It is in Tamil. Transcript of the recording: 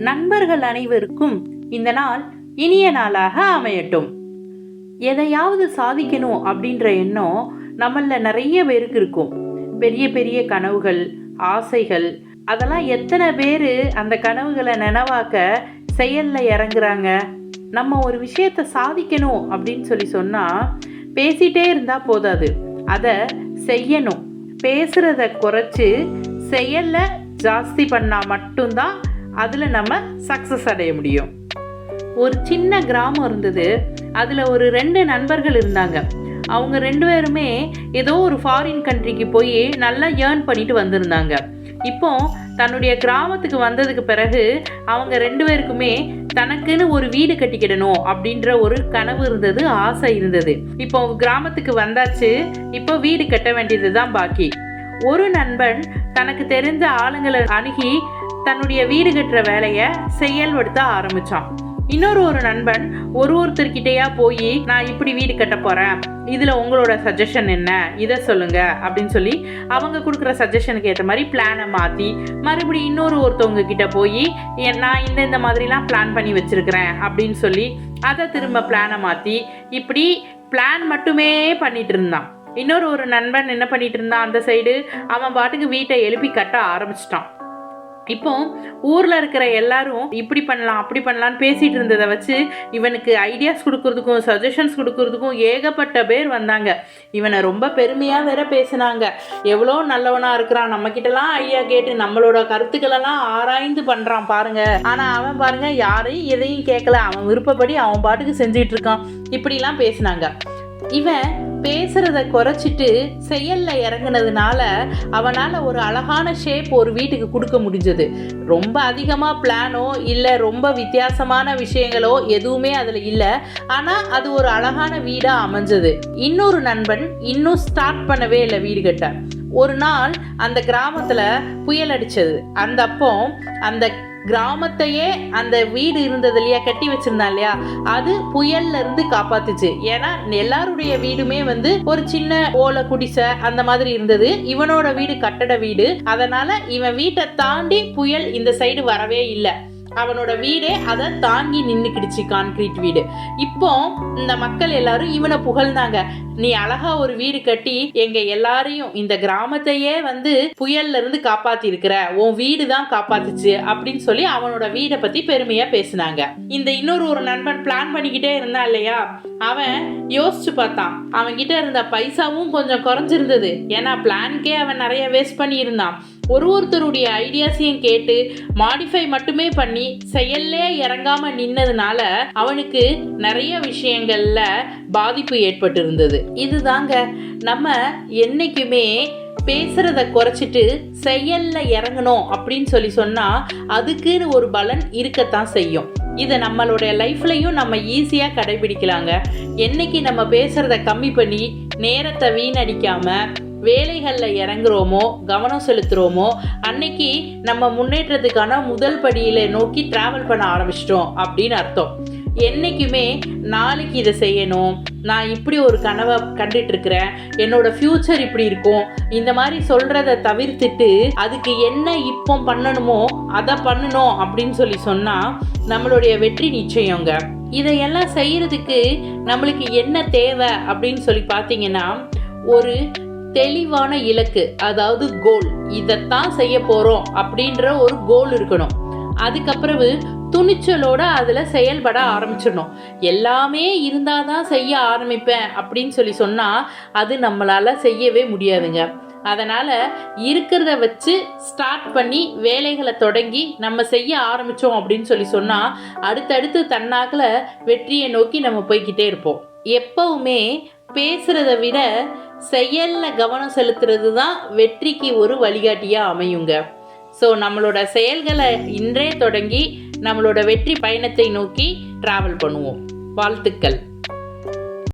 நண்பர்கள் அனைவருக்கும் இந்த நாள் இனிய நாளாக அமையட்டும். எதையாவது சாதிக்கணும் அப்படின்ற எண்ணம் நம்மள நிறைய பேருக்கு இருக்கும். பெரிய பெரிய கனவுகள், ஆசைகள், அதெல்லாம் எத்தனை பேர் அந்த கனவுகளை நினைவாக்க செயல்ல இறங்குறாங்க? நம்ம ஒரு விஷயத்தை சாதிக்கணும் அப்படின்னு சொல்லி சொன்னா பேசிட்டே இருந்தா போதாது, அதை செய்யணும். பேசுறத குறைச்சு செயல்ல ஜாஸ்தி பண்ணா மட்டும்தான் அதுல நம்ம சக்சஸ் அடைய முடியும். ஒரு சின்ன கிராமம் இருந்தது. அதுல ஒரு 2 நண்பர்கள் இருந்தாங்க. அவங்க 2 பேருமே ஏதோ ஒரு ஃபாரின் கண்ட்ரிக்கு போய் நல்லா ஏர்ன் பண்ணிட்டு வந்திருந்தாங்க. இப்போ தன்னுடைய கிராமத்துக்கு வந்ததுக்கு பிறகு அவங்க 2 பேருக்குமே தனக்குன்னு ஒரு வீடு கட்டிக்கிடணும் அப்படின்ற ஒரு கனவு இருந்தது, ஆசை இருந்தது. இப்போ கிராமத்துக்கு வந்தாச்சு, இப்போ வீடு கட்ட வேண்டியது தான் பாக்கி. ஒரு நண்பன் தனக்கு தெரிஞ்ச ஆளுங்களை அணுகி தன்னுடைய வீடு கட்டுற வேலையை செயல்படுத்த ஆரம்பிச்சான். இன்னொரு நண்பன் ஒருத்தர்கிட்டயா போய் நான் இப்படி வீடு கட்ட போறேன், இதுல உங்களோட சஜஷன் என்ன, இதை சொல்லுங்க அப்படின்னு சொல்லி அவங்க கொடுக்குற சஜஷனுக்கு ஏற்ற மாதிரி பிளானை மாத்தி மறுபடியும் ஒருத்தவங்க கிட்ட போய் நான் இந்த மாதிரிலாம் பிளான் பண்ணி வச்சிருக்கிறேன் அப்படின்னு சொல்லி அதை திரும்ப பிளானை மாத்தி இப்படி பிளான் மட்டுமே பண்ணிட்டு இருந்தான். ஒரு நண்பன் என்ன பண்ணிட்டு இருந்தான், அந்த சைடு அவன் பாட்டுக்கு வீட்டை எழுப்பி கட்ட ஆரம்பிச்சிட்டான். இப்போ ஊர்ல இருக்கிற எல்லாரும் இப்படி பண்ணலாம் அப்படி பண்ணலான்னு பேசிட்டு இருந்ததை வச்சு இவனுக்கு ஐடியாஸ் கொடுக்கறதுக்கும் சஜஷன்ஸ் கொடுக்கறதுக்கும் ஏகப்பட்ட பேர் வந்தாங்க. இவனை ரொம்ப பெருமையா வேற பேசினாங்க. எவ்வளோ நல்லவனா இருக்கிறான், நம்ம கிட்டலாம் ஐடியா கேட்டு நம்மளோட கருத்துக்களெல்லாம் ஆராய்ந்து பண்றான் பாருங்க. ஆனா அவன் பாருங்க யாரையும் எதையும் கேட்கல, அவன் விருப்பப்படி அவன் பாட்டுக்கு செஞ்சிட்டு இருக்கான். இப்படிலாம் பேசினாங்க. இவன் பேசுறத குறைச்சிட்டு செயல்ல இறங்குனதுனால அவனால ஒரு அழகான ஷேப் ஒரு வீட்டுக்கு கொடுக்க முடிஞ்சது. ரொம்ப அதிகமா பிளானோ இல்ல ரொம்ப வித்தியாசமான விஷயங்களோ எதுவுமே அதுல இல்ல. ஆனா அது ஒரு அழகான வீடா அமைஞ்சது. இன்னொரு நண்பன் இன்னும் ஸ்டார்ட் பண்ணவே இல்லை வீடு கட்ட. ஒரு நாள் அந்த கிராமத்துல புயல் அடிச்சது. அந்த கிராமத்தையே அந்த வீடு இருந்தது இல்லையா, கட்டி வச்சிருந்தான் இல்லையா, அது புயல்ல இருந்து காப்பாத்துச்சு. ஏன்னா எல்லாருடைய வீடுமே ஒரு சின்ன ஓலை குடிசை அந்த மாதிரி இருந்தது. இவனோட வீடு கட்டட வீடு. அதனால இவன் வீட்டை தாண்டி புயல் இந்த சைடு வரவே இல்லை. அவனோட வீடே அதை தாங்கி நின்னுக்கிடுச்சு, கான்கிரீட் வீடு. இப்போ இந்த மக்கள் எல்லாரும் இவனை புகழ்ந்தாங்க. நீ அழகா ஒரு வீடு கட்டி எங்க எல்லாரையும் இந்த கிராமத்தையே புயல்ல இருந்து காப்பாத்தி இருக்கிற, உன் வீடு தான் காப்பாத்துச்சு அப்படின்னு சொல்லி அவனோட வீடை பத்தி பெருமையா பேசினாங்க. இந்த ஒரு நண்பன் பிளான் பண்ணிக்கிட்டே இருந்தான் இல்லையா, அவன் யோசிச்சு பார்த்தான். அவன் கிட்ட இருந்த பைசாவும் கொஞ்சம் குறைஞ்சிருந்தது. ஏன்னா பிளான்கே அவன் நிறைய வேஸ்ட் பண்ணி இருந்தான். ஒருத்தருடைய ஐடியாஸையும் கேட்டு மாடிஃபை மட்டுமே பண்ணி செயல்லே இறங்காம நின்னதுனால அவனுக்கு நிறைய விஷயங்கள்ல பாதிப்பு ஏற்பட்டு இருந்தது. இதுதாங்க நம்ம என்னைக்குமே பேசுறத குறைச்சிட்டு செயல்ல இறங்கணும் அப்படின்னு சொல்லி சொன்னா அதுக்குன்னு ஒரு பலன் இருக்கத்தான் செய்யும். இதை நம்மளோட லைஃப்லையும் நம்ம ஈஸியா கடைபிடிக்கலாங்க. என்னைக்கு நம்ம பேசுறத கம்மி பண்ணி நேரத்தை வீணடிக்காம வேலைகளில் இறங்குறோமோ, கவனம் செலுத்துகிறோமோ, அன்னைக்கு நம்ம முன்னேற்றத்துக்கான முதல் படியில நோக்கி டிராவல் பண்ண ஆரம்பிச்சிட்டோம் அப்படின்னு அர்த்தம். என்னைக்குமே நாளைக்கு இதை செய்யணும், நான் இப்படி ஒரு கனவை கண்டுட்டு இருக்கிறேன், என்னோட ஃபியூச்சர் இப்படி இருக்கும், இந்த மாதிரி சொல்றத தவிர்த்துட்டு அதுக்கு என்ன இப்போ பண்ணணுமோ அதை பண்ணணும் அப்படின்னு சொல்லி சொன்னா நம்மளுடைய வெற்றி நிச்சயங்க. இதையெல்லாம் செய்யறதுக்கு நம்மளுக்கு என்ன தேவை அப்படின்னு சொல்லி பார்த்தீங்கன்னா, ஒரு தெளிவான இலக்கு, அதாவது கோல். இதைத்தான் செய்ய போறோம் அப்படின்ற ஒரு கோல் இருக்கணும். அதுக்கப்புறம் துணிச்சலோட அதுல செயல்பட ஆரம்பிச்சிடணும். எல்லாமே இருந்தாதான் செய்ய ஆரம்பிப்பேன் அப்படின்னு சொல்லி சொன்னா அது நம்மளால செய்யவே முடியாதுங்க. அதனால இருக்கிறத வச்சு ஸ்டார்ட் பண்ணி வேலைகளை தொடங்கி நம்ம செய்ய ஆரம்பிச்சோம் அப்படின்னு சொல்லி சொன்னா அடுத்தடுத்து தன்னாக்குல வெற்றியை நோக்கி நம்ம போய்கிட்டே இருப்போம். எப்பவுமே பேசுறத விட செயல்ல கவனம் செலுத்துறது தான் வெற்றிக்கு ஒரு வழிகாட்டியா அமையுங்க. ஸோ நம்மளோட செயல்களை இன்றே தொடங்கி நம்மளோட வெற்றி பயணத்தை நோக்கி டிராவல் பண்ணுவோம். வாழ்த்துக்கள்.